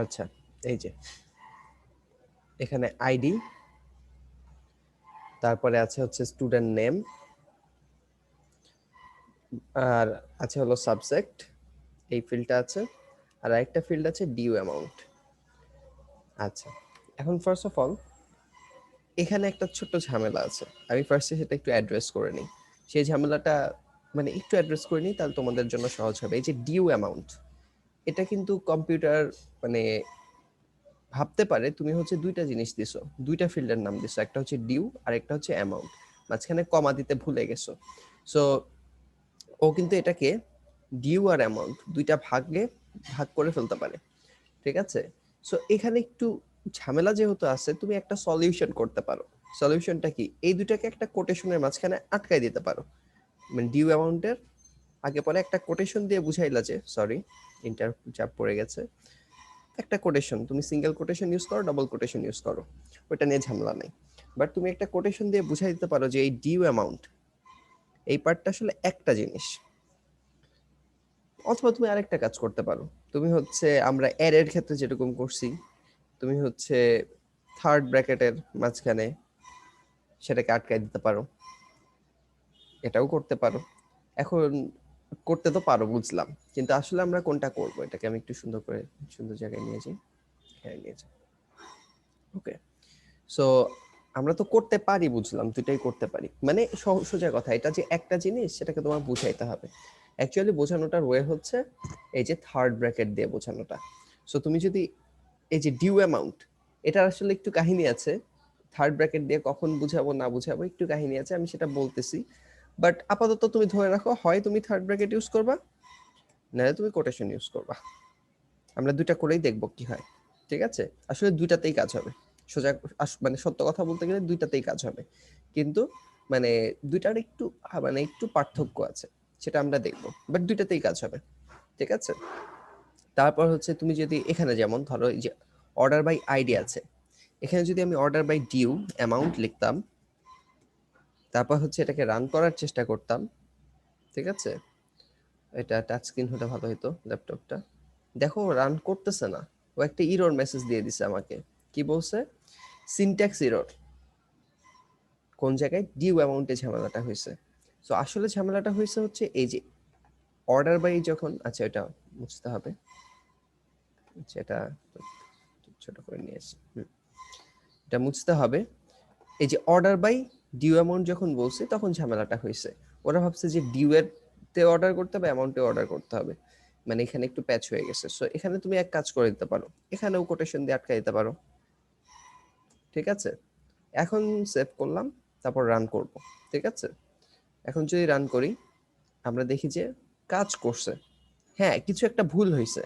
আচ্ছা, এই যে এখানে আইডি, তারপরে আছে হচ্ছে স্টুডেন্ট নেম, আর আছে হলো সাবজেক্ট, এই ফিল্ডটা আছে, আর আরেকটা ফিল্ড আছে ডিউ অ্যামাউন্ট। আচ্ছা, এখন ফার্স্ট অফ অল এখানে একটা ছোট্ট ঝামেলা আছে, আমি ফার্স্টে সেটা একটু অ্যাড্রেস করে নিই। সেই ঝামেলাটা মানে একটু অ্যাড্রেস করে নিই, তাহলে তোমাদের জন্য সহজ হবে। এই যে ডিউ অ্যামাউন্ট, এটা কিন্তু কম্পিউটার মানে ভাবতে পারে তুমি হচ্ছে দুইটা জিনিস দিছো, দুইটা ফিল্ডের নাম দিছো, একটা হচ্ছে ডিউ আর একটা হচ্ছে অ্যামাউন্ট, মাঝখানে কমা দিতে ভুলে গেছো। সো ও কিন্তু এটাকে ডিউ আর অ্যামাউন্ট দুইটা ভাগ করে ফেলতে পারে, ঠিক আছে? সো এখানে একটু ঝামেলা যেহেতু আছে, তুমি একটা সলিউশন করতে পারো। সলিউশনটা কি, এই দুটাকে একটা কোটেশনের মাঝখানে আটকাই দিতে পারো। মানে ডিউ অ্যামাউন্টের আগে পরে একটা কোটেশন দিয়ে বুঝাইলা যে, সরি ইন্টার চাপ পড়ে গেছে, একটা কোটেশন তুমি সিঙ্গেল কোটেশন ইউজ করো, ডাবল কোটেশন ইউজ করো, ওটা নিয়ে ঝামেলা নেই। বাট তুমি একটা কোটেশন দিয়ে বুঝাই দিতে পারো যে এই ডিউ অ্যামাউন্ট এই পার্টটা আসলে একটা জিনিস। অথবা তুমি আরেকটা কাজ করতে পারো, তুমি হচ্ছে আমরা এর এর ক্ষেত্রে যেরকম করছি, তুমি হচ্ছে থার্ড ব্র্যাকেটের মাঝখানে সেটাকে আটকায় দিতে পারো, এটাও করতে পারো। এখন করতে তো পারো বুঝলাম, কিন্তু আসলে আমরা কোনটা করব, এটাকে আমি একটু সুন্দর করে সুন্দর জায়গায় নিয়ে যাই, হ্যাঁ নিয়ে যাই। ওকে, সো আমরা তো করতে পারি বুঝলাম, দুটাই করতে পারি, মানে সোজা কথা, এটা যে একটা জিনিস সেটাকে তোমার বুঝাইতে হবে। অ্যাকচুয়ালি বোঝানোটার ওয়ে হচ্ছে এই যে থার্ড ব্র্যাকেট দিয়ে বোঝানোটা। সো তুমি যদি এই যে ডিউ অ্যামাউন্ট, এটার আসলে একটু কাহিনী আছে, থার্ড ব্র্যাকেট দিয়ে কখন বুঝাবো না বুঝাবো একটু কাহিনী আছে, আমি সেটা বলতেছি। বাট আপাতত তুমি ধরে রাখো, হয় তুমি থার্ড ব্র্যাকেট ইউজ করবা, নাহলে তুমি কোটেশন ইউজ করবা। আমরা দুইটা করেই দেখবো কি হয়, ঠিক আছে? আসলে দুইটাতেই কাজ হবে, সোজা মানে সত্য কথা বলতে গেলে দুইটাতেই কাজ হবে, কিন্তু মানে দুইটার একটু মানে একটু পার্থক্য আছে, সেটা আমরা দেখবো, বাট দুইটাতেই কাজ হবে, ঠিক আছে? তারপর হচ্ছে তুমি যদি এখানে যেমন ধরো এই যে অর্ডার বাই আইডি আছে, এখানে যদি আমি অর্ডার বাই ডিউ অ্যামাউন্ট লিখতাম, তারপর হচ্ছে এটাকে রান করার চেষ্টা করতাম, ঠিক আছে? এটা টাচ স্ক্রিন হলে ভালো হতো ল্যাপটপটা। দেখো রান করতেছে না, ও একটা ইরর মেসেজ দিয়ে দিছে আমাকে। কি বলছে? Syntax error. কোন জায়গায়? ডিউ অ্যামাউন্টে ঝামেলাটা হয়েছে। সো আসলে ঝামেলাটা হয়েছে হচ্ছে এই যে অর্ডার বাই যখন, আচ্ছা এটা মুছতে হবে, আচ্ছা এটা ছোট করে নিয়েছি, এটা মুছতে হবে। এই যে অর্ডার বাই ডিউ অ্যামাউন্ট যখন বলছে তখন ঝামেলাটা হয়েছে। ওরা ভাবছে যে ডিউ এর তে অর্ডার করতে হবে, অ্যামাউন্টে অর্ডার করতে হবে, মানে এখানে একটু প্যাচ হয়ে গেছে। সো এখানে তুমি এক কাজ করে দিতে পারো, এখানেও কোটেশন দিয়ে আটকে দিতে পারো, ঠিক আছে? এখন সেভ করলাম, তারপর রান করব, ঠিক আছে? এখন যদি রান করি, আমরা দেখি যে কাজ করছে। হ্যাঁ, কিছু একটা ভুল হয়েছে।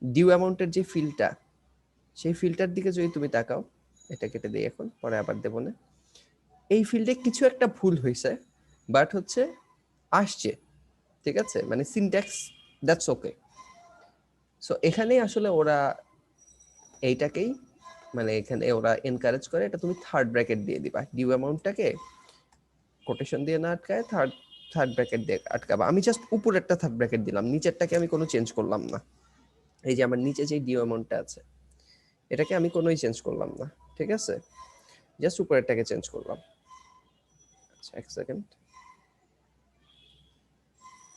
ডিউ অ্যামাউন্টের যে ফিল্ডটা, সেই ফিল্ডটার দিকে যদি তুমি তাকাও, এটা কেটে দিই এখন, পরে আবার দেবো না। এই ফিল্ডে কিছু একটা ভুল হয়েছে, বাট হচ্ছে আসছে, ঠিক আছে? মানে সিনট্যাক্স, দ্যাটস ওকে। সো এখানেই আসলে ওরা এইটাকেই মানে এখানে ওরা এনকারেজ করে, এটা তুমি থার্ড ব্র্যাকেট দিয়ে দিবা, ডিউ অ্যামাউন্টটাকে কোটেশন দিয়ে না আটকায় থার্ড থার্ড ব্র্যাকেট দিয়ে আটকাবা। আমি জাস্ট উপরে একটা থার্ড ব্র্যাকেট দিলাম, নিচেরটাকে আমি কোনো চেঞ্জ করলাম না। এই যে আমার নিচে যে ডিউ অ্যামাউন্টটা আছে, এটাকে আমি কোনোই চেঞ্জ করলাম না, ঠিক আছে? জাস্ট উপরেরটাকে চেঞ্জ করলাম। আচ্ছা এক সেকেন্ড,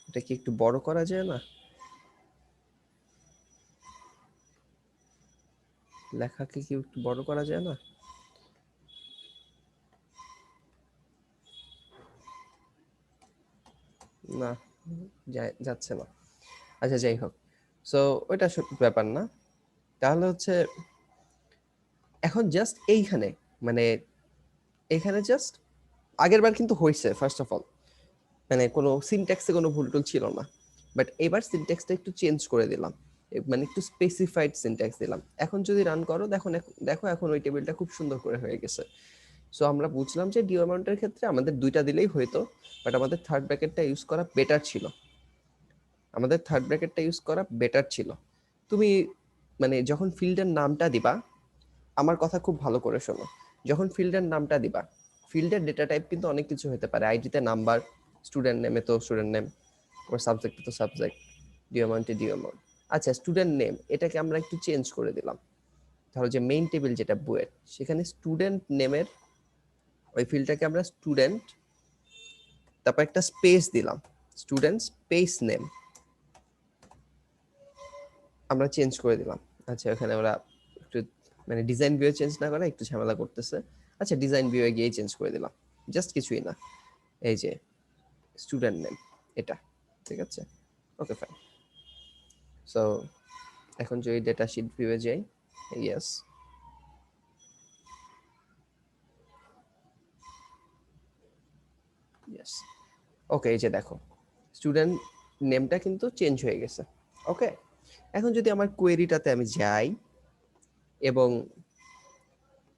এটা কি একটু বড় করা যায় না? লেখাকে কি একটু বড় করা যায় না? না, যাচ্ছে না। আচ্ছা যাই হোক, সো ওইটা ব্যাপার না। তাহলে হচ্ছে এখন জাস্ট এইখানে মানে এখানে জাস্ট আগের বার কিন্তু হয়েছে ফার্স্ট অফ অল, মানে কোনো সিনট্যাক্সে কোনো ভুল টুল ছিল না, বাট এবার সিনট্যাক্সটা একটু চেঞ্জ করে দিলাম, মানে একটু স্পেসিফাইড সিনট্যাক্স দিলাম। এখন যদি রান করো, দেখো দেখো এখন ওই টেবিলটা খুব সুন্দর করে হয়ে গেছে। সো আমরা বুঝলাম যে ডিউ অ্যামাউন্টের ক্ষেত্রে আমাদের দুইটা দিলেই হয়তো, বাট আমাদের থার্ড ব্র্যাকেটটা ইউজ করা বেটার ছিল, আমাদের থার্ড ব্র্যাকেটটা ইউজ করা বেটার ছিল। তুমি মানে যখন ফিল্ডের নামটা দিবা, আমার কথা খুব ভালো করে শোনো, যখন ফিল্ডের নামটা দিবা, ফিল্ডের ডেটা টাইপ কিন্তু অনেক কিছু হতে পারে। আইডিতে নাম্বার, স্টুডেন্ট নেমে তো স্টুডেন্ট নেম, ওর সাবজেক্টে তো সাবজেক্ট, ডিউ অ্যামাউন্টে ডিউ অ্যামাউন্ট। আচ্ছা, স্টুডেন্ট নেম এটাকে আমরা একটু চেঞ্জ করে দিলাম। ধরো যে মেইন টেবিল যেটা বইয়ের, সেখানে স্টুডেন্ট নেমের ওই ফিল্ডটাকে আমরা স্টুডেন্ট, তারপর একটা স্পেস দিলাম, স্টুডেন্ট স্পেস নেম আমরা চেঞ্জ করে দিলাম। আচ্ছা, এখানে আমরা একটু মানে ডিজাইন ভিউ চেঞ্জ না করে একটু ঝামেলা করতেছে। আচ্ছা, ডিজাইন ভিউ এ গিয়ে চেঞ্জ করে দিলাম, জাস্ট কিছুই না, এই যে স্টুডেন্ট নেম এটা, ঠিক আছে, ওকে ফাইন। সো এখন যদি ডেটা শিট ভিউ এ যাই, ইয়েস, ইয়েস, ওকে, এই যে দেখো স্টুডেন্ট নেমটা কিন্তু চেঞ্জ হয়ে গেছে। ওকে, এখন যদি আমার কোয়েরিটাতে আমি যাই, এবং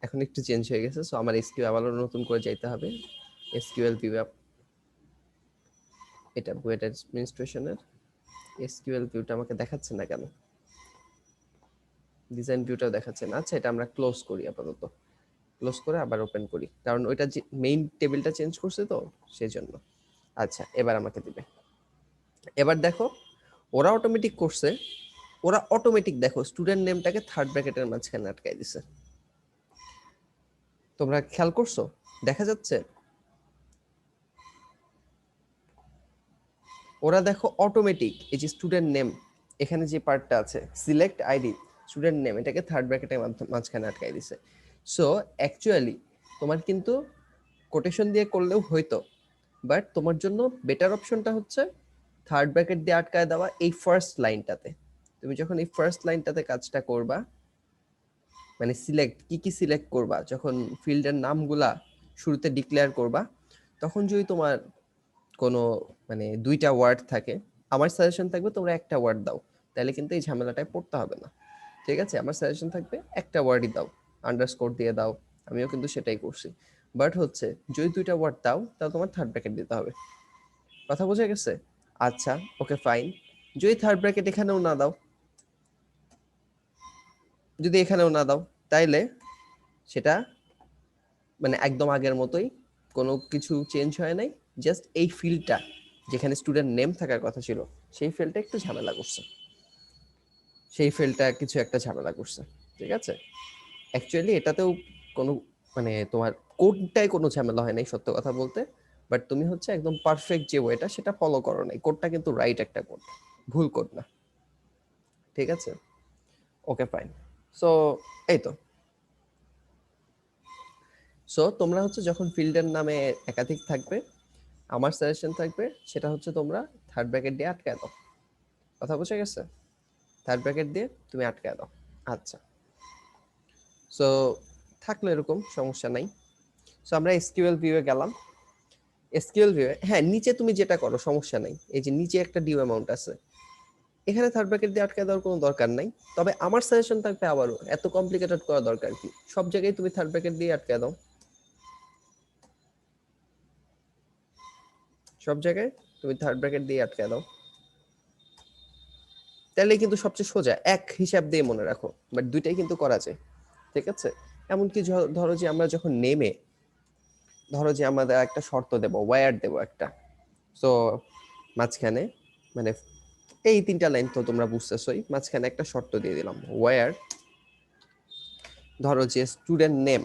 এখন একটু চেঞ্জ হয়ে গেছে, সো আমার এসকিউ আবারও নতুন করে যাইতে হবে, এসকিউএল ভিউ আপ, এটা বুয়েট অ্যাডমিনিস্ট্রেশনের এসকিউএল ভিউটা আমাকে দেখাচ্ছে না কেন, ডিজাইন ভিউটাও দেখাচ্ছে না। আচ্ছা, এটা আমরা ক্লোজ করি আপাতত, ক্লোজ করে আবার ওপেন করি, কারণ ওইটা যে মেইন টেবিলটা চেঞ্জ করছে তো সেই জন্য। আচ্ছা, এবার আমাকে দিবে, এবার দেখো ওরা অটোমেটিক করছে, ওরা অটোমেটিক দেখো স্টুডেন্ট নেমটাকে থার্ড ব্র্যাকেটের মাঝখানে আটকাই দিছে। তোমরা খেয়াল করছো, দেখা যাচ্ছে ওরা দেখো অটোমেটিক এই যে স্টুডেন্ট নেম এখানে যে পার্টটা আছে সিলেক্ট আইডি স্টুডেন্ট নেম, এটাকে থার্ড ব্র্যাকেটের মাঝখানে আটকাই দিছে। সো অ্যাকচুয়ালি তোমার কিন্তু কোটেশন দিয়ে করলেও হয়তো, বাট তোমার জন্য বেটার অপশনটা হচ্ছে থার্ড ব্র্যাকেট দিয়ে আটকায় দেওয়া এই ফার্স্ট লাইনটাতে। তুমি যখন এই ফার্স্ট লাইনটাতে কাজটা করবা, মানে সিলেক্ট কি কি সিলেক্ট করবা, যখন ফিল্ডের নামগুলা শুরুতে ডিক্লেয়ার করবা, তখন যদি তোমার কোনো মানে দুইটা ওয়ার্ড থাকে, আমার সাজেশন থাকবে তোমরা একটা ওয়ার্ড দাও, তাহলে কিন্তু এই ঝামেলাটায় পড়তে হবে না। ঠিক আছে, আমার সাজেশন থাকবে একটা ওয়ার্ডই দাও, আন্ডারস্কোর দিয়ে দাও, আমিও কিন্তু সেটাই করছি। বাট হচ্ছে যদি দুইটা ওয়ার্ড দাও তাহলে তোমার থার্ড ব্র্যাকেট দিতে হবে। কথা বোঝা গেছে? আচ্ছা, ওকে ফাইন। যদি থার্ড ব্র্যাকেট এখানেও না দাও, যদি এখানেও না দাও, তাইলে সেটা মানে একদম আগের মতোই, কোনো কিছু চেঞ্জ হয় নাই, জাস্ট এই ফিল্ডটা যেখানে স্টুডেন্ট নেম থাকার কথা ছিল সেই ফিল্ডটা একটু ঝামেলা করছে, সেই ফিল্ডটা কিছু একটা ঝামেলা করছে। ঠিক আছে, অ্যাকচুয়ালি এটাতেও কোনো মানে তোমার কোডটাই কোনো ঝামেলা হয় নাই সত্য কথা বলতে, বাট তুমি হচ্ছে একদম পারফেক্ট যে ওয়েটা সেটা ফলো করো নাই, কোডটা কিন্তু রাইট একটা কোড, ভুল কোড না। ঠিক আছে, ওকে ফাইন। সো এই তো, সো তোমরা হচ্ছে যখন ফিল্ডের নামে একাধিক থাকবে, আমার সাজেশন থাকবে সেটা হচ্ছে তোমরা থার্ড ব্র্যাকেট দিয়ে আটকায় দাও। কথা বোঝা গেছে? থার্ড ব্র্যাকেট দিয়ে তুমি আটকায় দাও। আচ্ছা, সো থাকলে এরকম সমস্যা নাই। সো আমরা এসকিউএল ভিউয়ে গেলাম, এসকিউএল ভিউয়ে হ্যাঁ নিচে তুমি যেটা করো সমস্যা নাই, এই যে নিচে একটা ডিউ অ্যামাউন্ট আছে, এখানে থার্ড ব্র্যাকেট দিয়ে আটকায় দেওয়ার কোনো দরকার নাই। তবে আমার সাজেশন থাকবে আবারও এত কমপ্লিকেটেড করা দরকার কি, সব জায়গায় তুমি থার্ড ব্র্যাকেট দিয়ে আটকায় দাও, সব জায়গায় তুমি থার্ড ব্র্যাকেট দিয়ে আটকায় দাও, তাহলে কিন্তু সবচেয়ে সোজা, এক হিসাব দিয়ে মনে রাখো, বাট দুইটাই কিন্তু করা যায়। ঠিক আছে, এমনকি ধরো যে আমরা যখন নেমে, ধরো যে আমাদের একটা শর্ত দেব, ওয়্যার দেব একটা, সো মাঝখানে মানে এই তিনটা লাইন তো তোমরা বুঝতেছই, মাঝখানে একটা শর্ত দিয়ে দিলাম ওয়্যার, ধরো যে স্টুডেন্ট নেম,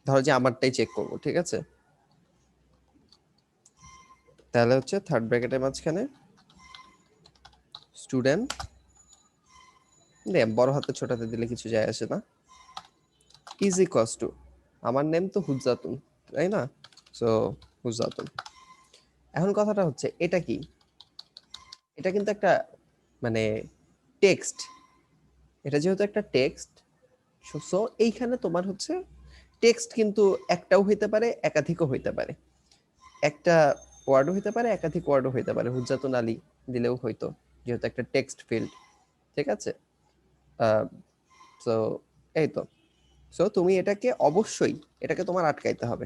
ধরো যে আমারটাই চেক করব, ঠিক আছে, তাহলে হচ্ছে থার্ড ব্র্যাকেটের মাঝখানে স্টুডেন্ট নেম বড় হাতে ছোট হাতে দিলে কিছু যায় আসে না, ইজ ইকুয়ালস টু, আমার নেম তো হুজাতুন, তাই না? সো হুজাতুন। এখন কথাটা হচ্ছে এটা কি, এটা কিন্তু একটা মানে টেক্সট, এটা যেহেতু একটা টেক্সট, সো এইখানে তোমার হচ্ছে টেক্সট কিন্তু একটাও হইতে পারে একাধিকও হইতে পারে, একটা ওয়ার্ডও হইতে পারে একাধিক ওয়ার্ডও হইতে পারে, হুজ্জাতুন আলী দিলেও হইতো, যেহেতু একটা টেক্সট ফিল্ড। ঠিক আছে, সো এই তো, সো তুমি এটাকে অবশ্যই এটাকে তোমার আটকাইতে হবে,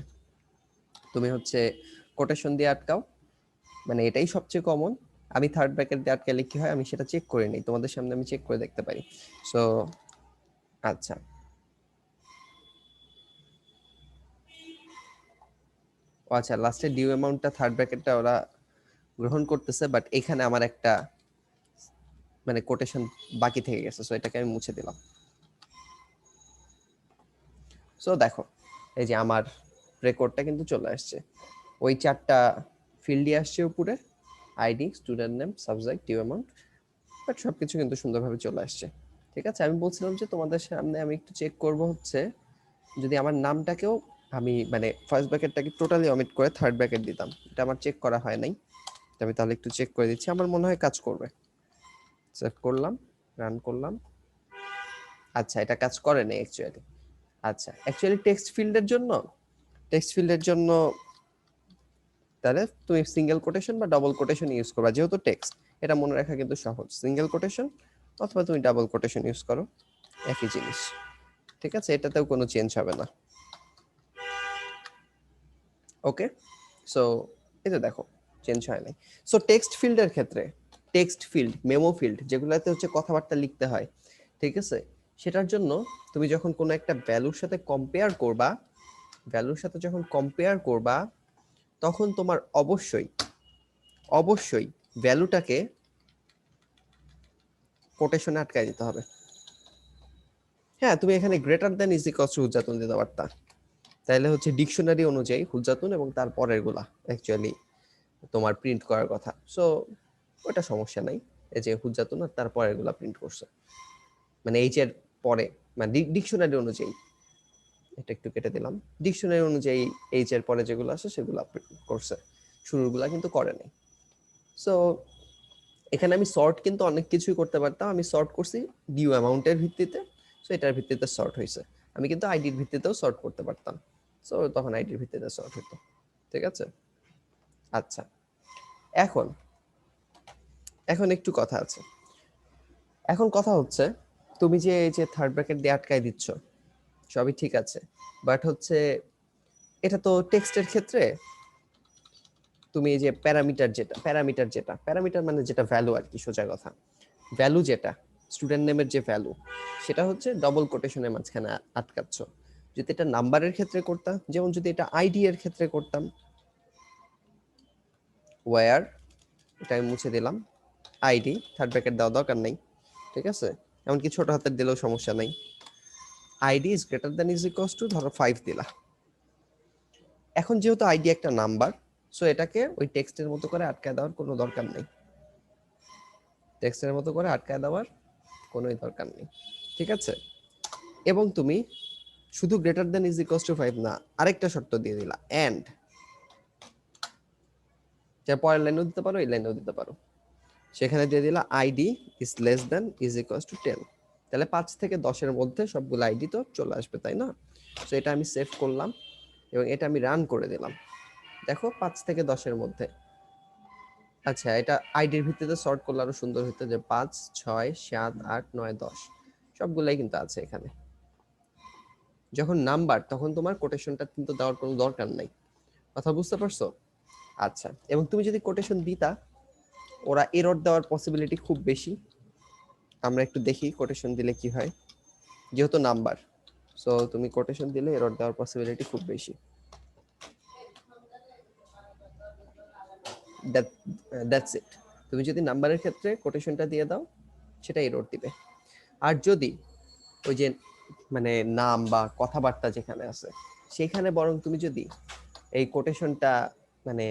তুমি হচ্ছে কোটেশন দিয়ে আটকাও, মানে এটাই সবচেয়ে কমন। আমি থার্ড ব্র্যাকেট দিয়ে আটকালে কি হয় আমি সেটা চেক করে নিই, তোমাদের সামনে আমি চেক করে দেখতে পারি। সো আচ্ছা, ও আচ্ছা, লাস্টে ডিউ অ্যামাউন্টটা থার্ড ব্র্যাকেটটা ওরা গ্রহণ করতেছে, বাট এখানে আমার একটা মানে কোটেশন বাকি থেকে গেছে, সো এটাকে আমি মুছে দিলাম। সো দেখো এই যে আমার রেকর্ডটা কিন্তু চলে আসছে, ওই 4টা ফিল্ডই আসছে উপরে, ID, student name, subject, due amount, but সবকিছু কিন্তু সুন্দরভাবে চলে আসছে। ঠিক আছে, আমি বলছিলাম যে তোমাদের সামনে আমি একটু চেক করব হচ্ছে যদি আমার নামটাকেও আমি মানে ফার্স্ট ব্র্যাকেটটাকে টোটালি অমিট করে থার্ড ব্র্যাকেট দিতাম, এটা আমার চেক করা হয় নাই, আমি তাহলে একটু চেক করে দিচ্ছি, আমার মনে হয় কাজ করবে। সেভ করলাম, রান করলাম। আচ্ছা, এটা কাজ করে না অ্যাকচুয়ালি। আচ্ছা, অ্যাকচুয়ালি টেক্সট ফিল্ডের জন্য তাহলে তুমি সিঙ্গেল কোটেশন বা ডাবল কোটেশন ইউজ করবা, যেহেতু টেক্সট, এটা মনে রাখা কিন্তু সহজ, সিঙ্গেল কোটেশন অথবা তুমি ডাবল কোটেশন ইউজ করো, একই জিনিস। ঠিক আছে, এটাতেও কোনো চেঞ্জ হবে না। ওকে, সো এটা দেখো চেঞ্জ হয় নাই। সো টেক্সট ফিল্ডের ক্ষেত্রে, টেক্সট ফিল্ড, মেমো ফিল্ড, যেগুলোতে হচ্ছে কথাবার্তা লিখতে হয়, ঠিক আছে, সেটার জন্য তুমি যখন কোনো একটা ভ্যালুর সাথে কম্পেয়ার করবা, তখন তোমার অবশ্যই ভ্যালুটাকে কোটেশনে আটকায় দিতে হবে। হ্যাঁ, তুমি এখানে greater than is equals to হুজাতুন দিতে পারতা, তাহলে হচ্ছে ডিকশনারি অনুযায়ী হুজাতুন এবং তার পরের গুলা অ্যাকচুয়ালি তোমার প্রিন্ট করার কথা, সো ওটা সমস্যা নাই। এই যে হুজাতুন আর তার পরের গুলা প্রিন্ট করছে, মানে এইচ এর পরে, মানে ডিকশনারি অনুযায়ী, এটা একটু কেটে দিলাম, ডিকশনারি অনুযায়ী এইচ এর পরে যেগুলো আছে সেগুলো করছে, শুরুরগুলা কিন্তু করে নাই। সো এখানে আমি সর্ট কিন্তু অনেক কিছুই করতে পারতাম, আমি সর্ট করছি ডিউ অ্যামাউন্টের ভিত্তিতে, সো এটার ভিত্তিতে সর্ট হয়েছে। আমি কিন্তু আইডির ভিত্তিতেও সর্ট করতে পারতাম, সো তখন আইডির ভিত্তিতে সর্ট হতো। ঠিক আছে, আচ্ছা, এখন এখন একটু কথা আছে। এখন কথা হচ্ছে তুমি যে এই যে থার্ড ব্র্যাকেট দিয়ে আটকায় দিচ্ছ, সবই ঠিক আছে, বাট হচ্ছে এটা তো টেক্সটের ক্ষেত্রে তুমি এই যে প্যারামিটার মানে যেটা ভ্যালু আর কি, সোজা কথা, ভ্যালু যেটা স্টুডেন্ট নেমের যে ভ্যালু, সেটা হচ্ছে ডবল কোটেশনের মাঝখানে আটকাচ্ছ। যদি এটা নাম্বারের ক্ষেত্রে করতাম, যেমন যদি এটা আইডি এর ক্ষেত্রে করতাম, ওয়্যার, এটা আমি মুছে দিলাম, আইডি থার্ড ব্র্যাকেট দেওয়া দরকার নেই, ঠিক আছে, এমনকি ছোট হাতের দিলেও সমস্যা নাই, ID is greater than is equals to ধরো 5 দিলা। এখন যেহেতু আইডি একটা নাম্বার, সো এটাকে ওই টেক্সটের মতো করে আটকায় দেওয়ার কোনো দরকার নেই, টেক্সটের মতো করে আটকায় দেওয়ার কোনোই দরকার নেই। ঠিক আছে, এবং তুমি শুধু greater than is equals two 5 না, আরেকটা শর্ত দিয়ে দিলা, এন্ড, যা পরের লাইনেও দিতে পারো, এই লাইনেও দিতে পারো, সেখানে দিয়ে দিলা ID is less than is equals two 10, তাহলে 5 থেকে 10 এর মধ্যে সবগুলো আইডি তো চলে আসবে, তাই না? সো এটা আমি সেভ করলাম এবং এটা আমি রান করে দিলাম, দেখো 5 থেকে 10 এর মধ্যে। আচ্ছা, এটা আইডির ভিত্তিতে সর্ট করলে আরো সুন্দর হতো, যে 5, 6, 7, 8, 9, 10 সবগুলাই কিন্তু আছে এখানে। যখন নাম্বার, তখন তোমার কোটেশনটা কিন্তু দেওয়ার কোনো দরকার নাই, কথা বুঝতে পারছো? আচ্ছা, এবং তুমি যদি কোটেশন দিতা, ওরা এরর দেওয়ার পসিবিলিটি খুব বেশি। আমরা একটু দেখি কোটেশন দিলে কি হয়, যেহেতু নাম্বার, সো তুমি কোটেশন দিলে এরর দেওয়ার পসিবিলিটি খুব বেশি। দ্যাটস ইট, তুমি যদি নাম্বারের ক্ষেত্রে কোটেশনটা দিয়ে দাও, সেটা এরর দিবে। আর যদি ওই যে মানে নাম বা কথাবার্তা যেখানে আছে, সেখানে বরং তুমি যদি এই কোটেশনটা মানে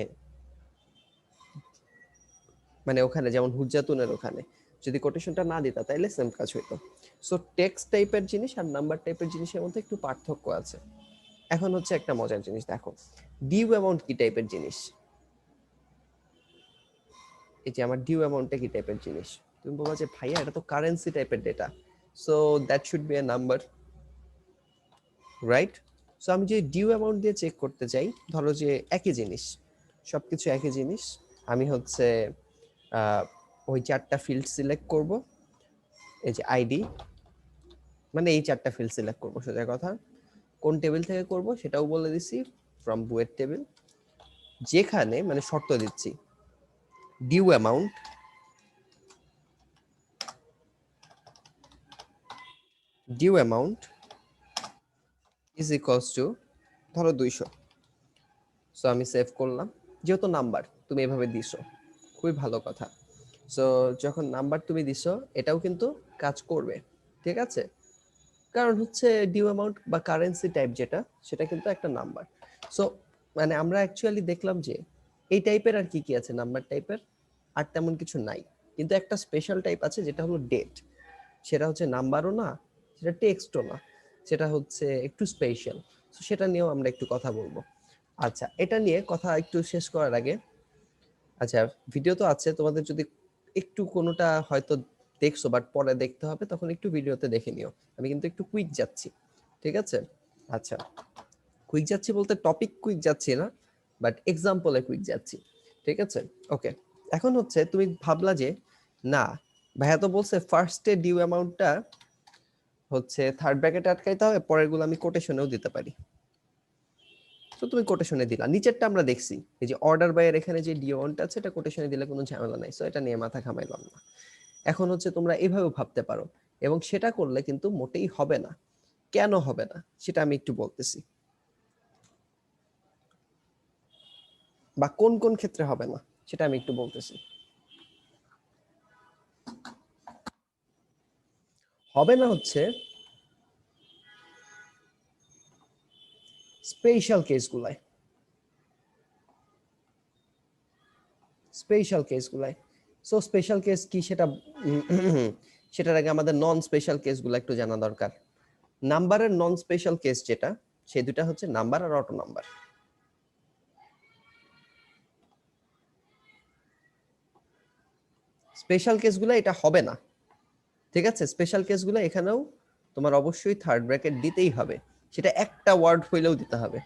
মানে ওখানে যেমন হুজ্জাতুনের ওখানে যদি কোটেশনটা না দিতা, তাইলে সেম কাজ হইতো। সো টেক্সট টাইপের জিনিস আর নাম্বার টাইপের জিনিসের মধ্যে একটু পার্থক্য আছে। এখন হচ্ছে একটা মজার জিনিস দেখো, ডিউ অ্যামাউন্ট কি টাইপের জিনিস, এই যে আমার ডিউ অ্যামাউন্টটা কি টাইপের জিনিস, তুমি বলবা যে ভাইয়া এটা তো কারেন্সি টাইপের data, so that should B A number, right? So আমি যে ডিউ অ্যামাউন্ট দিয়ে চেক করতে চাই, ধরো যে একই জিনিস, সবকিছু একই জিনিস, আমি হচ্ছে ওই 4টা ফিল্ড সিলেক্ট করব, এই যে আইডি, মানে এই 4টা ফিল্ড সিলেক্ট করব, সোজা কথা, কোন টেবিল থেকে করব সেটাও বলে দিছি, ফ্রম বুয়েট টেবিল, যেখানে মানে শর্ত দিচ্ছি due amount is equals to ধরো 200। সো আমি সেভ করলাম, যেহেতু নাম্বার তুমি এভাবে দিছো, খুবই ভালো কথা। সো যখন নাম্বার তুমি দিছো এটাও কিন্তু কাজ করবে, ঠিক আছে? কারণ হচ্ছে ডিউ অ্যামাউন্ট বা কারেন্সি টাইপ যেটা, সেটা কিন্তু একটা নাম্বার। সো মানে আমরা অ্যাকচুয়ালি দেখলাম যে এই টাইপের আর কি কি আছে নাম্বার টাইপের, আর তেমন কিছু নাই। কিন্তু একটা স্পেশাল টাইপ আছে যেটা হলো ডেট। সেটা হচ্ছে নাম্বারও না, সেটা টেক্সটও না, সেটা হচ্ছে একটু স্পেশাল। সো সেটা নিয়েও আমরা একটু কথা বলবো। আচ্ছা, এটা নিয়ে কথা একটু শেষ করার আগে, আচ্ছা ভিডিও তো আছে, তোমাদের যদি একটু কোনোটা হয়তো দেখছো বাট পরে দেখতে হবে, তখন একটু ভিডিওতে দেখে নিও। আমি কিন্তু একটু কুইক যাচ্ছি, ঠিক আছে? আচ্ছা, কুইক যাচ্ছি বলতে টপিক কুইক যাচ্ছি না, বাট এক্সাম্পলে কুইক যাচ্ছি, ঠিক আছে? ওকে, এখন হচ্ছে তুমি ভাবলা যে না ভাইয়া তো বলছে ফার্স্টে ডিউ অ্যামাউন্টটা হচ্ছে থার্ড ব্র্যাকেটে আটকাইতে হবে, পরেরগুলো আমি কোটেশনেও দিতে পারি। তো তুমি কোটেশনে দিলা, নিচেরটা আমরা দেখছি এই যে অর্ডার বাইয়ের এখানে যে ডিউ অ্যামাউন্টটা আছে এটা কোটেশনে দিলে কোনো ঝামেলা নাই, সো এটা নিয়ে মাথা ঘামাইলাম না। এখন হচ্ছে তোমরা এভাবেও ভাবতে পারো, এবং সেটা করলে কিন্তু মোটেই হবে না। কেন হবে না সেটা আমি একটু বলতেছি, বা কোন কোন ক্ষেত্রে হবে না সেটা আমি একটু বলতেছি। হবে না হচ্ছে স্পেশাল কেসগুলায়, স্পেশাল কেসগুলায়। সো স্পেশাল কেস কি সেটা সেটার আগে আমাদের নন স্পেশাল কেসগুলো একটু জানা দরকার। নাম্বারের নন স্পেশাল কেস যেটা, সেই দুটা হচ্ছে নাম্বার আর অটো নাম্বার। স্পেশাল কেসগুলো এটা হবে না, ঠিক আছে? স্পেশাল কেসগুলো এখানেও তোমার অবশ্যই থার্ড ব্র্যাকেট দিতেই হবে, সেটা একটা ওয়ার্ড হইলেও দিতে হবে,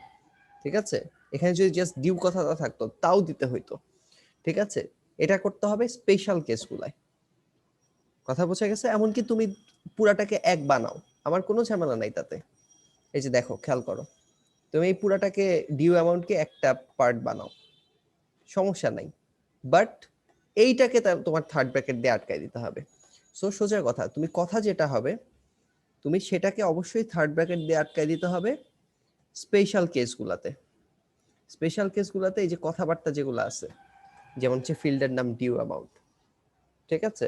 ঠিক আছে? এখানে যদি জাস্ট ডিউ কথাটা থাকতো তাও দিতে হইতো, ঠিক আছে? এটা করতে হবে স্পেশাল কেসগুলায়। কথা বোঝা গেছে? এমনকি তুমি পুরাটাকে এক বানাও, আমার কোনো ঝামেলা নাই তাতে। এই যে দেখো, খেয়াল করো, তুমি এই পুরাটাকে ডিউ অ্যামাউন্টকে একটা পার্ট বানাও, সমস্যা নাই, বাট এইটাকে তোমার থার্ড ব্র্যাকেট দিয়ে আটকাই দিতে হবে। সো সোজা কথা, তুমি কথা যেটা হবে তুমি সেটাকে অবশ্যই থার্ড ব্র্যাকেট দিয়ে আটকাই দিতে হবে স্পেশাল কেসগুলাতে। স্পেশাল কেসগুলাতে এই যে কথাবার্তা যেগুলো আছে, যেমন হচ্ছে ফিল্ডের নাম ডিউ অ্যামাউন্ট, ঠিক আছে?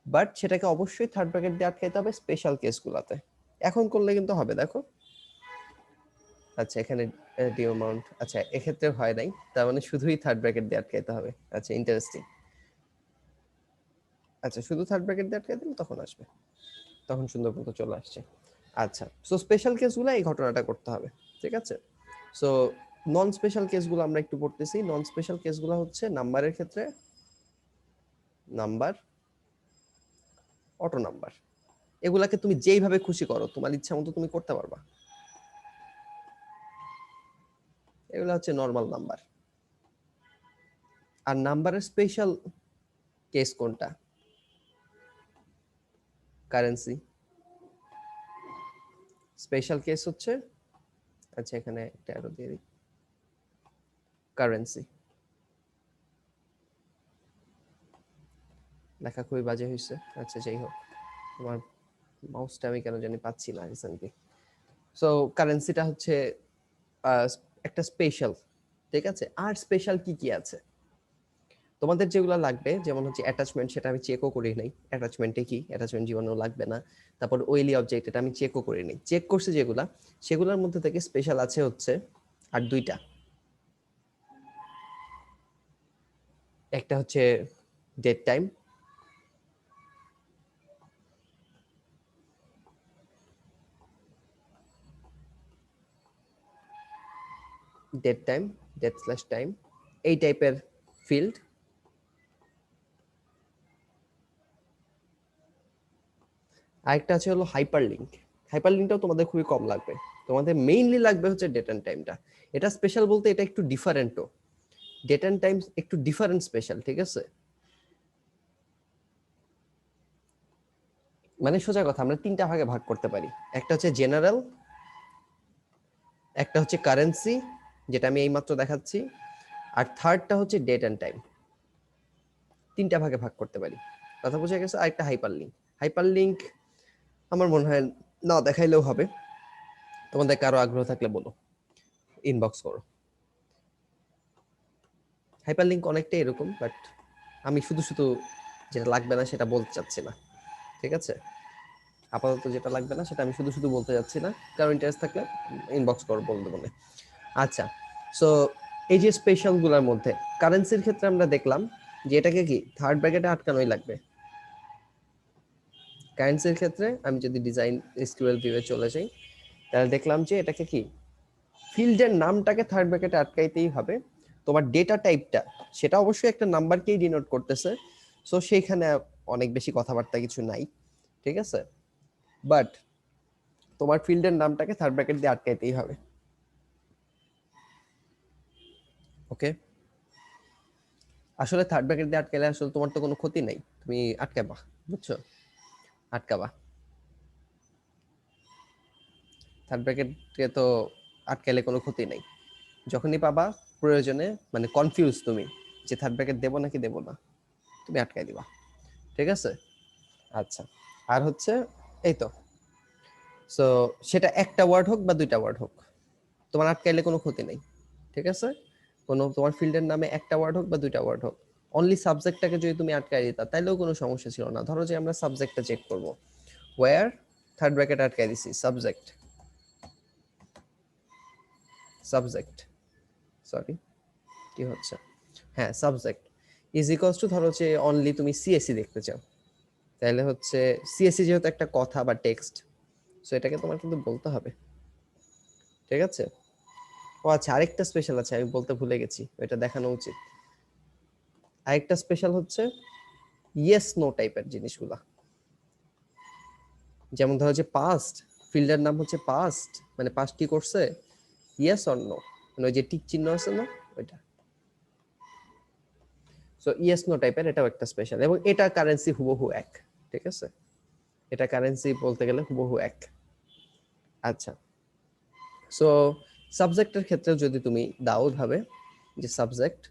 বাট সেটাকে অবশ্যই থার্ড ব্র্যাকেট দিয়ে আটকাইতে হবে স্পেশাল কেসগুলাতে। এখন করলে কিন্তু হবে, দেখো। আচ্ছা, এখানে ডিউ অ্যামাউন্ট, আচ্ছা এক্ষেত্রে হয় নাই, তার মানে শুধুই থার্ড ব্র্যাকেট দিয়ে আটকাইতে হবে। আচ্ছা, ইন্টারেস্টিং। আচ্ছা, শুধু থার্ড ব্র্যাকেট দিয়ে আটকাই দিলে তখন আসবে, তখন সুন্দর মতো চলে আসছে। আচ্ছা, সো স্পেশাল কেসগুলো এই ঘটনাটা করতে হবে, ঠিক আছে? সো নন স্পেশাল কেসগুলো আমরা একটু পড়তেছি। নন স্পেশাল কেসগুলো হচ্ছে নাম্বারের ক্ষেত্রে নাম্বার, অটো নাম্বার। এগুলাকে তুমি যেইভাবে খুশি করো, তোমার ইচ্ছা মতো তুমি করতে পারবা। এগুলো হচ্ছে নর্মাল নাম্বার। আর নাম্বারের স্পেশাল কেস কোনটা? কারেন্সি। স্পেশাল কেস হচ্ছে, আচ্ছা এখানে একটা অ্যারো দিয়ে দিই, কারেন্সি। লেখা খুবই বাজে হয়েছে, আচ্ছা যাই হোক, আমার মাউসটা আমি কেন জানি পাচ্ছি না রিসেন্টলি। সো কারেন্সিটা হচ্ছে একটা স্পেশাল, ঠিক আছে? আর স্পেশাল কি কি আছে তোমাদের যেগুলো লাগবে, যেমন হচ্ছে অ্যাটাচমেন্ট, সেটা আমি চেকও করি নাই, অ্যাটাচমেন্টে কি, অ্যাটাচমেন্ট জীবনেও লাগবে না। তারপর ওয়েলি অবজেক্ট, এটা আমি চেকও করি নাই, চেক করছি যেগুলা, সেগুলোর মধ্যে থেকে স্পেশাল আছে হচ্ছে আর দুইটা। একটা হচ্ছে date time, date time, date slash time, এই টাইপের ফিল্ড। আরেকটা আছে হলো হাইপার লিঙ্ক। হাইপার লিঙ্কটাও তোমাদের খুবই কম লাগবে, তোমাদের মেইনলি লাগবে হচ্ছে ডেট অ্যান্ড টাইমটা। এটা স্পেশাল বলতে এটা একটু ডিফারেন্টও, ডেট অ্যান্ড টাইম একটু ডিফারেন্ট স্পেশাল, ঠিক আছে? মানে সোজা কথা, আমরা তিনটা ভাগে ভাগ করতে পারি। একটা হচ্ছে জেনারেল, একটা হচ্ছে কারেন্সি যেটা আমি এইমাত্র দেখাচ্ছি, আর থার্ডটা হচ্ছে ডেট অ্যান্ড টাইম। তিনটা ভাগে ভাগ করতে পারি, কথা বোঝা গেছে? আর একটা হাইপার লিঙ্ক। হাইপার লিঙ্ক আমার মনে হয় না দেখাইলেও হবে, তোমাদের কারো আগ্রহ থাকলে বলো, ইনবক্স করো। হাইপার লিঙ্ক অনেকটা এরকম, বাট আমি শুধু শুধু যেটা লাগবে না সেটা বলতে চাচ্ছি না, ঠিক আছে? আপাতত যেটা লাগবে না সেটা আমি শুধু শুধু বলতে যাচ্ছি না, কারণ ইন্টারেস্ট থাকলে ইনবক্স করো, বলতে বলে। আচ্ছা, সো এই যে স্পেশাল গুলোর মধ্যে কারেন্সির ক্ষেত্রে আমরা দেখলাম যে এটাকে কি থার্ড ব্র্যাকেটে আটকানোই লাগবে। কারেন্সির ক্ষেত্রে আমি যদি ডিজাইন এসকিউএল ভিউয়ে চলে যাই, তাহলে দেখলাম যে এটাকে কি ফিল্ডের নামটাকে থার্ড ব্র্যাকেটে আটকাইতেই হবে। তোমার ডেটা টাইপটা সেটা অবশ্যই একটা নাম্বারকেই ডিনোট করতেছে, সো সেইখানে অনেক বেশি কথাবার্তা কিছু নাই, ঠিক আছে? বাট তোমার ফিল্ডের নামটাকে থার্ড ব্র্যাকেট দিয়ে আটকাইতেই হবে। ওকে, আসলে থার্ড ব্র্যাকেট দিয়ে আটকালে আসলে তোমার তো কোনো ক্ষতি নাই, তুমি আটকাবা, বুঝছো? আটকাবা, থার্ড ব্র্যাকেটকে তো আটকালে কোনো ক্ষতি নাই। যখনই পাবা প্রয়োজনে, মানে কনফিউজ তুমি যে থার্ড ব্র্যাকেট দেবো নাকি দেবো না, তুমি আটকাই দিবা, ঠিক আছে? আচ্ছা, আর হচ্ছে এই তো, সো সেটা একটা ওয়ার্ড হোক বা দুইটা ওয়ার্ড হোক, তোমার আটকাইলে কোনো ক্ষতি নেই, ঠিক আছে? কোনো তোমার ফিল্ডের নামে একটা ওয়ার্ড হোক বা দুইটা ওয়ার্ড হোক, অনলি সাবজেক্টটাকে যদি তুমি আটকাই দিতা তাইলেও কোনো সমস্যা ছিল না। ধরো যে আমরা সাবজেক্টটা চেক করব, ওয়্যার থার্ড ব্র্যাকেট আটকাই দিছি, সাবজেক্ট, সাবজেক্ট, সরি কি হচ্ছে, হ্যাঁ সাবজেক্ট ইজ ইকুয়ালস টু, ধরো যে অনলি তুমি সিএসসি দেখতে চাও, তাহলে হচ্ছে সিএসসি যেহেতু একটা কথা বা টেক্সট, সো এটাকে তোমার কিন্তু বলতে হবে, ঠিক আছে? ও আচ্ছা, আরেকটা স্পেশাল আছে, আমি বলতে ভুলে গেছি, এটা দেখানো উচিত। আরেকটা স্পেশাল হচ্ছে ইয়েস নো টাইপের জিনিসগুলা, যেমন ধরো যে পাস্ট, ফিল্ডের নাম হচ্ছে পাস্ট, মানে পাস্ট কি করছে, ইয়েস অর নো, মানে ওই যে টিক চিহ্ন আছে না, ওইটা। সো ইয়েস নো টাইপের এটাও একটা স্পেশাল, এবং এটা কারেন্সি হুবহু এক, ঠিক আছে? এটা কারেন্সি বলতে গেলে হুবহু এক। আচ্ছা, সো সাবজেক্টের ক্ষেত্রে যদি তুমি দাও ভাবে যে সাবজেক্ট,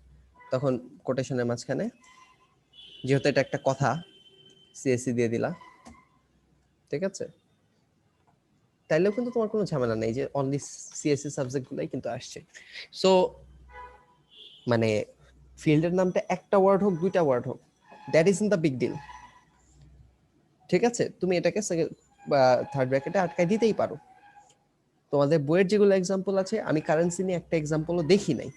তখন কোটেশনের মাঝখানে, যেহেতু এটা একটা কথা, সিএসসি দিয়ে দিলা, ঠিক আছে? তাইলেও কিন্তু তোমার কোনো ঝামেলা নেই, যে অনলি সিএসসি সাবজেক্ট গুলাই কিন্তু আসছে। সো মানে ফিল্ডের নামটা একটা ওয়ার্ড হোক দুইটা ওয়ার্ড হোক, that is in the big deal, ঠিক আছে? তুমি এটাকে থার্ড ব্র্যাকেটে আটকাই দিতেই পারো। তোমাদের বইয়ের যেগুলো এক্সাম্পল আছে, আমি কারেন্সি নিয়ে একটা এক্সাম্পলও দেখি নাই,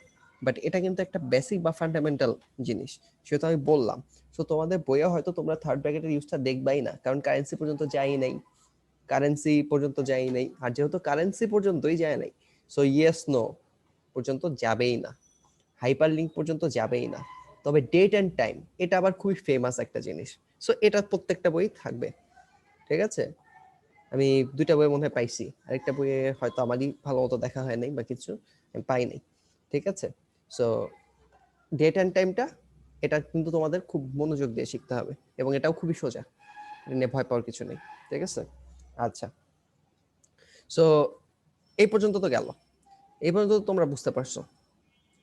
বাট এটা কিন্তু একটা বেসিক বা ফান্ডামেন্টাল জিনিস, সেটা আমি বললাম। সো তোমাদের বইয়ে হয়তো তোমরা থার্ড ব্র্যাকেটের ইউজটা দেখবাই না, কারণ কারেন্সি পর্যন্ত যাই নাই, কারেন্সি পর্যন্ত যাই নাই, আর যেহেতু কারেন্সি পর্যন্তই যায় নাই, সো ইয়েস নো পর্যন্ত যাবেই না, হাইপার লিঙ্ক পর্যন্ত যাবেই না। তবে ডেট অ্যান্ড টাইম, এটা আবার খুবই ফেমাস একটা জিনিস, সো এটা প্রত্যেকটা বই থাকবে, ঠিক আছে? আমি দুইটা বই মনে হয় পাইছি, আরেকটা বইয়ে হয়তো আমারই ভালো মতো দেখা হয় নাই বা কিছু, আমি পাই নাই, ঠিক আছে? সো ডেট অ্যান্ড টাইমটা, এটা কিন্তু তোমাদের খুব মনোযোগ দিয়ে শিখতে হবে, এবং এটাও খুবই সোজা, এটা নিয়ে ভয় পাওয়ার কিছু নেই, ঠিক আছে? আচ্ছা, সো এই পর্যন্ত তো গেল, এই পর্যন্ত তো তোমরা বুঝতে পারছো,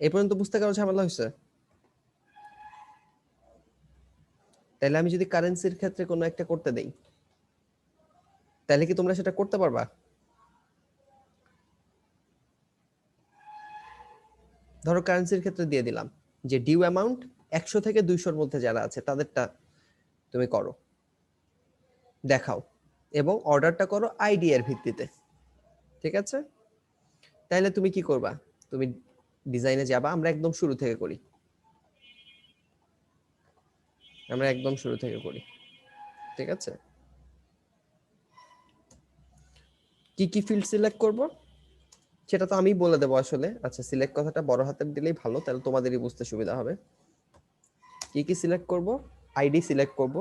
এই পর্যন্ত বুঝতে কারো ঝামেলা হয়েছে? তাহলে আমি যদি কারেন্সির ক্ষেত্রে কোনো একটা করতে দেই, তাহলে কি তোমরা সেটা করতে পারবা? ধরো কারেন্সির ক্ষেত্রে দিয়ে দিলাম যে ডিউ অ্যামাউন্ট 100 থেকে 200-র মধ্যে যারা আছে তাদেরটা তুমি করো, দেখাও, এবং অর্ডারটা করো আইডি এর ভিত্তিতে, ঠিক আছে? তাহলে তুমি কি করবা, তুমি ডিজাইনে যাবা, আমরা একদম শুরু থেকে করি, আমরা একদম শুরু থেকে করি, ঠিক আছে? কি কি ফিল্ড সিলেক্ট করব সেটা তো আমি বলে দেবো আসলে। আচ্ছা, সিলেক্ট কথাটা বড় হাতের দিলেই ভালো, তাহলে তোমাদেরই বুঝতে সুবিধা হবে। কি কি সিলেক্ট করব, আইডি সিলেক্ট করব,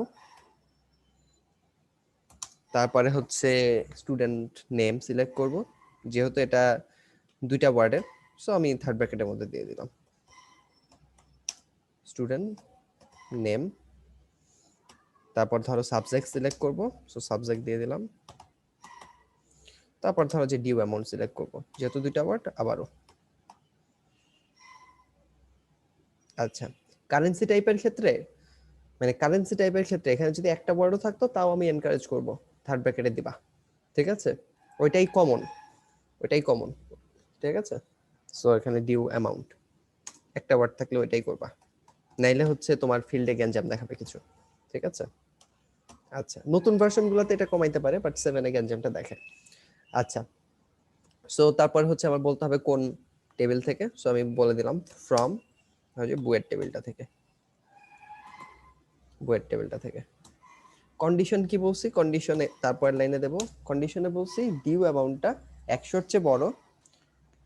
তারপরে হচ্ছে স্টুডেন্ট নেম সিলেক্ট করব, যেহেতু এটা দুইটা ওয়ার্ডের, সো আমি থার্ড ব্র্যাকেটের মধ্যে দিয়ে দিলাম স্টুডেন্ট নেম। তারপর ধরো সাবজেক্ট সিলেক্ট করব, সো সাবজেক্ট দিয়ে দিলাম। তারপর ধরো যে ডিউ অ্যামাউন্ট সিলেক্ট করব, যেহেতু দুইটা ওয়ার্ড আবারও। আচ্ছা, কারেন্সি টাইপের ক্ষেত্রে, মানে কারেন্সি টাইপের ক্ষেত্রে এখানে যদি একটা ওয়ার্ডও থাকতো তাও আমি এনকারেজ করব থার্ড ব্র্যাকেটে দিবা, ঠিক আছে? ওইটাই কমন, ওইটাই কমন, ঠিক আছে? সো এখানে ডিউ অ্যামাউন্ট একটা ওয়ার্ড থাকলে ওইটাই করবা, নাইলে হচ্ছে তোমার ফিল্ডে গ্যাঞ্জাম দেখাবে কিছু, ঠিক আছে। আচ্ছা, নতুন ভার্সনগুলোতে এটা কমাইতে পারে, বাট 7 এ গ্যাঞ্জামটা দেখে। আচ্ছা, সো তারপর হচ্ছে আমার বলতে হবে কোন টেবিল থেকে। সো আমি বলে দিলাম ফ্রম বুয়েট টেবিলটা থেকে, বুয়েট টেবিলটা থেকে। কন্ডিশন কি বলছি, কন্ডিশনে তারপর লাইনে দেব, কন্ডিশনে বলছি ডিউ অ্যামাউন্টটা 100-র চেয়ে বড়,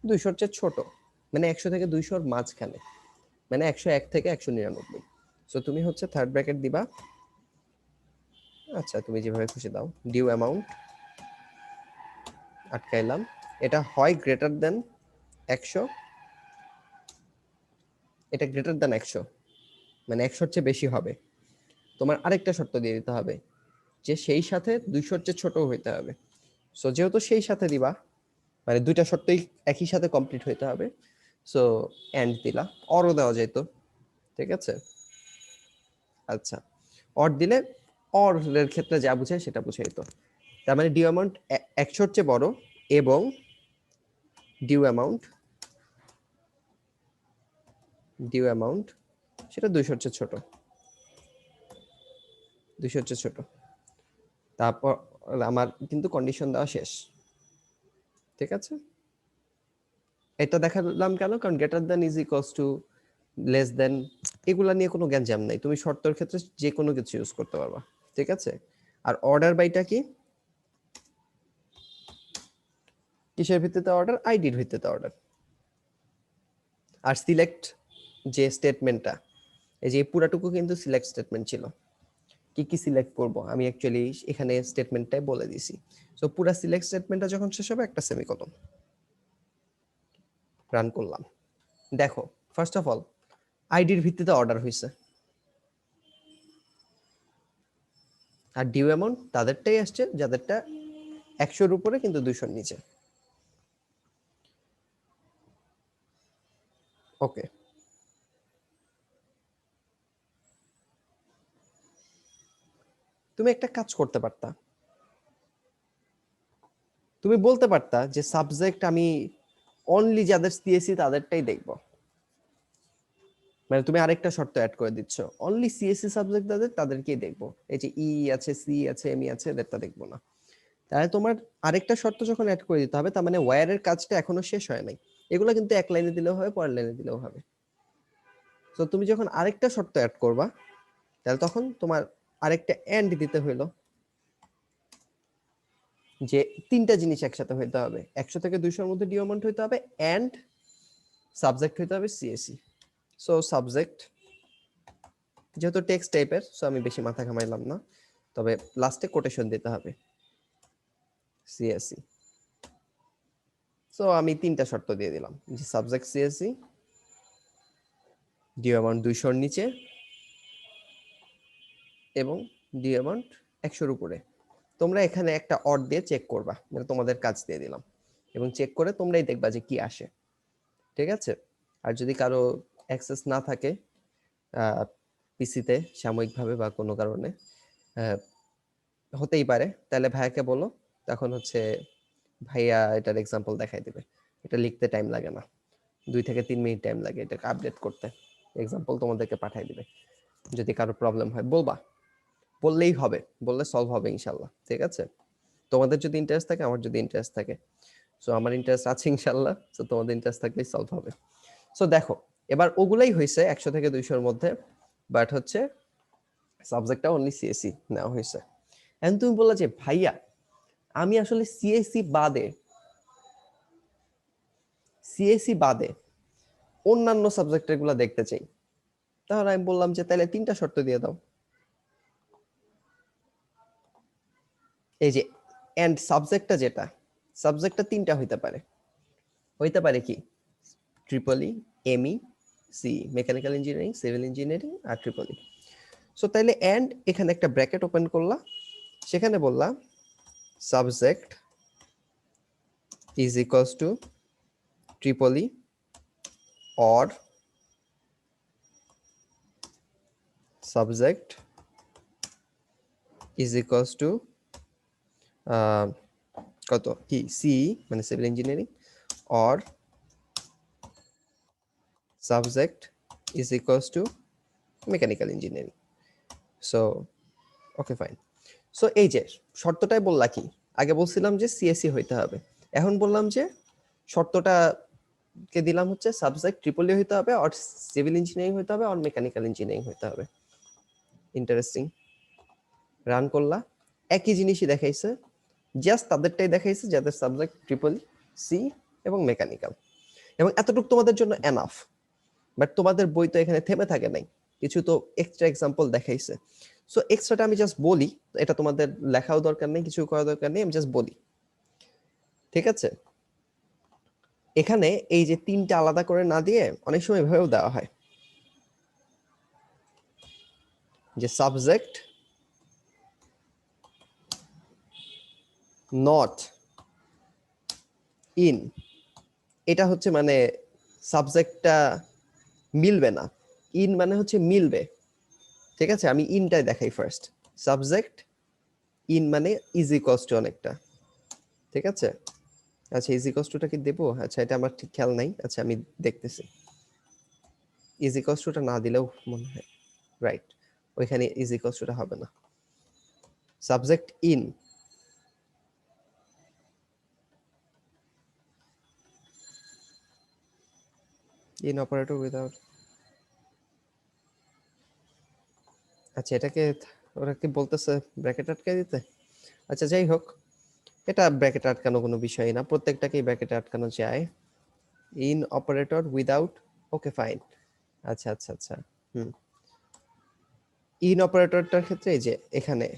200-র চেয়ে ছোট, মানে 100 থেকে 200-র মাঝখানে, মানে 101 থেকে 199। সো তুমি হচ্ছে থার্ড ব্র্যাকেট দিবা, আচ্ছা তুমি যেভাবে খুশি দাও, ডিউ অ্যামাউন্ট আটকাইলাম, এটা হয় গ্রেটার দেন 100, এটা গ্রেটার দেন 100, মানে 100-র চেয়ে বেশি হবে। তোমার আরেকটা শর্ত দিয়ে দিতে হবে যে সেই সাথে 200-র চেয়ে ছোট হইতে হবে। সো যেহেতু সেই সাথে দিবা, মানে দুইটা শর্তই একই সাথে কমপ্লিট হইতে হবে, সো এন্ড দিলা, অরও দেওয়া যেত, ঠিক আছে। আচ্ছা, অর দিলে অর এর ক্ষেত্রে যা বুঝায় সেটা বুঝাইতো। তার মানে ডিউ অ্যামাউন্ট 100-র চেয়ে বড় এবং ডিউ অ্যামাউন্ট সেটা 200-র চেয়ে ছোট, 200-র চেয়ে ছোট। তারপর আমার কিন্তু কন্ডিশন দেওয়া শেষ, ঠিক আছে। এটা দেখালাম কেন, কারণ greater than is equals two less than, এগুলা নিয়ে কোনো গ্যাঞ্জাম নাই, তুমি শর্তের ক্ষেত্রে যে কোনো কিছু ইউজ করতে পারবা, ঠিক আছে। আর অর্ডার বাইটা কি, কিসের ভিত্তিতে অর্ডার, আইডির ভিত্তিতে অর্ডার। আর সিলেক্ট যে স্টেটমেন্টটা, এই যে পুরাটুকু কিন্তু সিলেক্ট স্টেটমেন্ট ছিল, কি কি সিলেক্ট করব আমি অ্যাকচুয়ালি এখানে স্টেটমেন্টটাই বলে দিছি। সো পুরা সিলেক্ট স্টেটমেন্টটা যখন শেষ হবে একটা সেমিকোলন, রান করলাম। দেখো ফার্স্ট অফ অল আইডির ভিত্তিতে অর্ডার হয়েছে, আর ডিউ অ্যামাউন্ট তাদেরটাই আসছে যাদেরটা 100-র উপরে কিন্তু 200-র নিচে। ওকে, তুমি একটা কাজ করতে পারতা, তুমি বলতে পারতা যে সাবজেক্ট আমি অনলি যাদের সিএসসি তাদেরটাই দেখব, মানে তুমি আরেকটা শর্ত অ্যাড করে দিচ্ছ, অনলি সিএসসি সাবজেক্ট যাদের তাদেরকেই দেখবো, এই যে ই আছে, সি আছে, এমই আছে, এদেরটা দেখবো না। তাহলে তোমার আরেকটা শর্ত যখন অ্যাড করে দিতে হবে, তার মানে ওয়্যারের কাজটা এখনো শেষ হয় নাই। এগুলো কিন্তু এক লাইনে দিলেও হবে, পরের লাইনে দিলেও হবে। তো তুমি যখন আরেকটা শর্ত অ্যাড করবা, তাহলে তখন তোমার আরেকটা এন্ড দিতে হইলো, যে তিনটা জিনিস একসাথে হইতে হবে, 100 থেকে 200-র মধ্যে ডিউ অ্যামাউন্ট হইতে হবে, এন্ড সাবজেক্ট হইতে হবে সিএসসি। সো সাবজেক্ট যেহেতু টেক্সট টাইপের, সো আমি বেশি মাথা ঘামাইলাম না, তবে লাস্টে কোটেশন দিতে হবে সিএসসি। সো আমি তিনটা শর্ত দিয়ে দিলাম, যে সাবজেক্ট সিএসসি, ডিউ অ্যামাউন্ট 200-র নিচে, এবং ডিউ অ্যামাউন্ট 100-র উপরে। তোমরা এখানে একটা অর দিয়ে চেক করবা, মানে তোমাদের কাজ দিয়ে দিলাম, এবং চেক করে তোমরাই দেখবা যে কি আসে, ঠিক আছে। আর যদি কারো অ্যাক্সেস না থাকে পিসিতে সাময়িকভাবে বা কোনো কারণে, হতেই পারে, তাহলে ভাইয়াকে বলো, তখন হচ্ছে ভাইয়া এটার এক্সাম্পল দেখাই দিবে। এটা লিখতে টাইম লাগে না, 2 থেকে 3 মিনিট টাইম লাগে এটাকে আপডেট করতে, এক্সাম্পল তোমাদেরকে পাঠাই দিবে। যদি কারো প্রবলেম হয় বলবা, বললেই হবে, বললে সলভ হবে ইনশাল্লাহ, ঠিক আছে। তোমাদের যদি ইন্টারেস্ট থাকে, আমার যদি ইন্টারেস্ট থাকে, সো আমার ইন্টারেস্ট আছে ইনশাল্লাহ, সো তোমাদের ইন্টারেস্ট থাকলেই সলভ হবে। সো দেখো এবার ওগুলাই হয়েছে 100 থেকে 200-র মধ্যে, বাট হচ্ছে সাবজেক্টটা অনলি সিএসসি নেওয়া হয়েছে। এখন তুমি বললা যে ভাইয়া আমি আসলে সিএসসি বাদে অন্যান্য সাবজেক্টের গুলা দেখতে চাই, তাহলে আমি বললাম যে তাহলে তিনটা শর্ত দিয়ে দাও। এই যে এন্ড সাবজেক্টটা, যেটা সাবজেক্টটা তিনটা হইতে পারে কি, triple E, ME, C, mechanical engineering, civil engineering, আর ট্রিপল ই। সো তাইলে এন্ড এখানে একটা ব্র্যাকেট ওপেন করলা, সেখানে বললা subject is equals to triple E or subject is equals to কত কি, সি মানে civil engineering, or subject is equals to mechanical engineering. So okay fine. So এই যে শর্তটাই বললা কি, আগে বলছিলাম যে সিএসসি হইতে হবে, এখন বললাম যে শর্তটা কে দিলাম হচ্ছে সাবজেক্ট ট্রিপল ই হইতে হবে, আর সিভিল ইঞ্জিনিয়ারিং হইতে হবে, আর মেকানিক্যাল ইঞ্জিনিয়ারিং হইতে হবে। ইন্টারেস্টিং। রান করলা, একই জিনিসই দেখাইছে, জাস্ট তাদেরটাই দেখাইছে যাদের সাবজেক্ট ট্রিপল সি এবং মেকানিক্যাল, এবং এতটুকু তোমাদের জন্য এনাফ। বাট তোমাদের বই তো এখানে থেমে থাকে নাই, কিছু তো এক্সট্রা এক্সাম্পল দেখাইছে। সো এক্সট্রাটা আমি জাস্ট বলি, এটা তোমাদের লেখাও দরকার নেই, কিছু করা দরকার নেই, আমি জাস্ট বলি, ঠিক আছে? এখানে এই যে তিনটা আলাদা করে না দিয়ে অনেক সময় এভাবেও দেওয়া হয় যে সাবজেক্ট নট ইন, এটা হচ্ছে মানে সাবজেক্টটা মিলবে না, ইন মানে হচ্ছে মিলবে, ঠিক আছে? আমি ইনটাই দেখাই ফার্স্ট, সাবজেক্ট ইন মানে ইজ ইকুয়ালস টু অনেকটা, ঠিক আছে? আচ্ছা ইজ ইকুয়ালস টুটা কি দেবো? আচ্ছা এটা আমার ঠিক খেয়াল নাই, আচ্ছা আমি দেখতেছি। ইজ ইকুয়ালস টুটা না দিলেও মনে হয় রাইট, ওইখানে ইজ ইকুয়ালস টুটা হবে না। Subject in in operator without, আচ্ছা এটাকে ওরা কি বলতেছে ব্র্যাকেট আটকে দিতে? আচ্ছা যাই হোক, এটা ব্র্যাকেট আটকানো কোনো বিষয় না, প্রত্যেকটাকেই ব্র্যাকেটে আটকানো যায়। In operator without, okay fine. আচ্ছা আচ্ছা আচ্ছা, হুম। ইন অপারেটরটার ক্ষেত্রে এই যে এখানে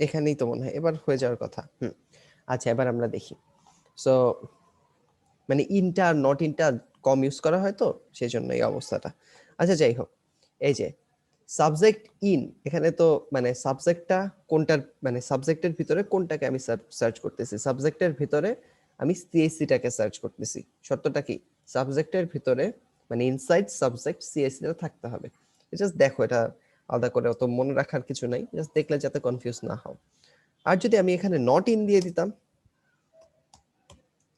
এখানেই তো মনে হয় এবার হয়ে যাওয়ার কথা। হুম, আচ্ছা এবার আমরা দেখি। সো মানে ইনটা আর নট ইনটা কম ইউজ করা হয় তো সেই জন্য এই অবস্থাটা। আচ্ছা যাই হোক, এই যে সাবজেক্ট ইন, এখানে তো মানে সাবজেক্টটা কোনটার, মানে সাবজেক্টের ভিতরে কোনটাকে আমি সার্চ করতেছি, সাবজেক্টের ভিতরে আমি সিএসসিটাকে সার্চ করতেছি। শর্তটা কি, সাবজেক্টের ভিতরে মানে ইনসাইড সাবজেক্ট সিএসসিটা থাকতে হবে। জাস্ট দেখো, এটা আলাদা করে অত মনে রাখার কিছু নাই, জাস্ট দেখলে যাতে কনফিউজ না হও। আর যদি আমি এখানে নট ইন দিয়ে দিতাম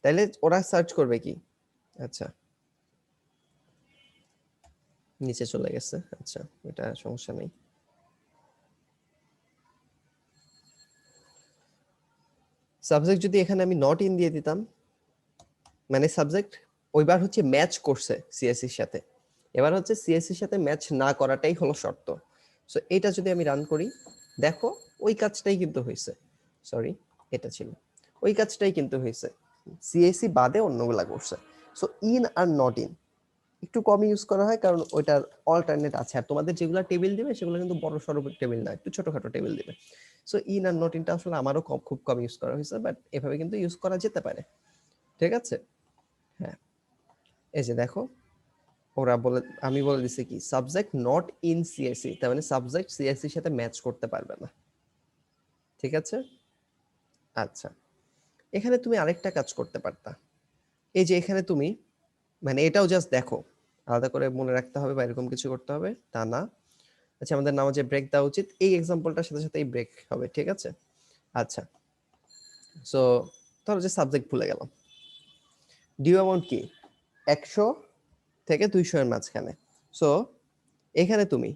তাহলে ওরা সার্চ করবে কি? আচ্ছা নিচে চলে গেছে, আচ্ছা এটা সমস্যা নেই। সাবজেক্ট যদি এখানে আমি নট ইন দিয়ে দিতাম, মানে সাবজেক্ট ওইবার হচ্ছে ম্যাচ করছে সিএসসির সাথে, এবার হচ্ছে সিএসসির সাথে ম্যাচ না করাটাই হলো শর্ত। সো এটা যদি আমি রান করি, দেখো ওই কাজটাই কিন্তু হয়েছে, সরি এটা ছিল, ওই কাজটাই কিন্তু হয়েছে, সিএসসি বাদে অন্যগুলা করছে। So in are not in একটু কম ইউজ করা হয় কারণ ওইটার অল্টারনেট আছে, আর তোমাদের যেগুলো টেবিল দিবে সেগুলো কিন্তু বড় সড়ো টেবিল না, একটু ছোটখাটো টেবিল দিবে। সো ইন আর নট ইনটা আসলে আমারও খুব কম ইউজ করা হয়েছে, বাট এভাবে কিন্তু ইউজ করা যেতে পারে, ঠিক আছে? হ্যাঁ, এই যে দেখো ওরা বলে, আমি বলে দিছি কি সাবজেক্ট নট ইন সিএসসি, তার মানে সাবজেক্ট সিএসসির সাথে ম্যাচ করতে পারবে না, ঠিক আছে? আচ্ছা, এখানে তুমি আরেকটা কাজ করতে পারতা, এই যে এখানে তুমি মানে এটাও জাস্ট দেখো, আলাদা করে মনে রাখতে হবে বা এরকম কিছু করতে হবে তা না। আচ্ছা আমাদের নামাজে ব্রেক দেওয়া উচিত, এই এক্সাম্পলটার সাথে সাথে এই ব্রেক হবে, ঠিক আছে? আচ্ছা, সো ধরো যে সাবজেক্ট ভুলে গেলাম, ডিউ অ্যামাউন্ট কি 100 থেকে 200 এর মাঝখানে। সো এখানে তুমি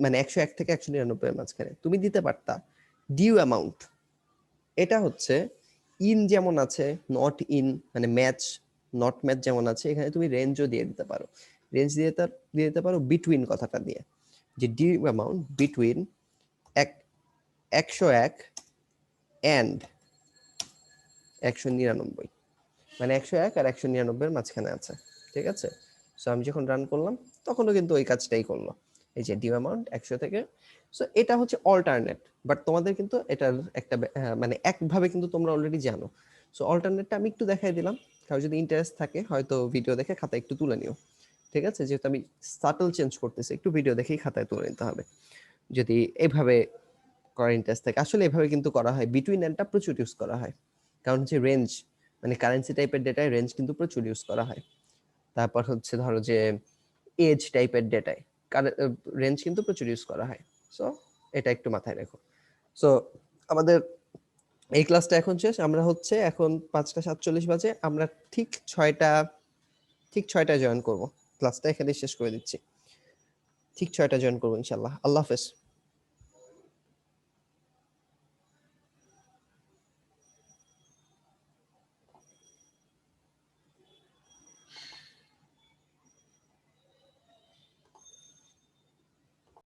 মানে 101 থেকে 199 এর মাঝখানে তুমি দিতে পারতা ডিউ অ্যামাউন্ট, এটা হচ্ছে ইন যেমন আছে, নট ইন মানে ম্যাচ নট ম্যাচ যেমন আছে, এখানে তুমি রেঞ্জও দিয়ে দিতে পারো, রেঞ্জ দিয়ে দিতে পারো বিটুইন কথাটা দিয়ে, যে ডিউ অ্যামাউন্ট বিটুইন 101 এন্ড 199, মানে 101 আর 199 এর মাঝখানে আছে, ঠিক আছে? সো আমি যখন রান করলাম তখনও কিন্তু ওই কাজটাই করলো, এই যে ডিউ অ্যামাউন্ট 100 থেকে। সো এটা হচ্ছে অল্টারনেট, বাট তোমাদের কিন্তু এটার একটা মানে একভাবে কিন্তু তোমরা অলরেডি জানো। সো অল্টারনেটটা আমি একটু দেখাই দিলাম, কারো যদি ইন্টারেস্ট থাকে হয়তো ভিডিও দেখে খাতায় একটু তুলে নিও, ঠিক আছে? যেহেতু আমি সাটল চেঞ্জ করতেছি, একটু ভিডিও দেখেই খাতায় তুলে নিতে হবে যদি এইভাবে করার ইন্টারেস্ট থাকে। আসলে এভাবে কিন্তু করা হয়, বিটুইন এন্ডটা প্রচুর ইউজ করা হয়, কারণ হচ্ছে রেঞ্জ মানে কারেন্সি টাইপের ডেটায় রেঞ্জ কিন্তু প্রচুর ইউজ করা হয়। তারপর হচ্ছে ধরো যে এজ টাইপের ডেটায় রেঞ্জ কিন্তু প্রচুর ইউজ করা হয়। সো এটা একটু মাথায় রেখো। সো আমাদের এই ক্লাসটা এখন শেষ, আমরা হচ্ছে এখন 5টা 47 বাজে, আমরা ঠিক 6টায় জয়েন করব। ক্লাসটা এখানেই শেষ করে দিচ্ছি। ঠিক ৬টা জয়েন করবো ইনশাআল্লাহ। আল্লাহ হাফেজ।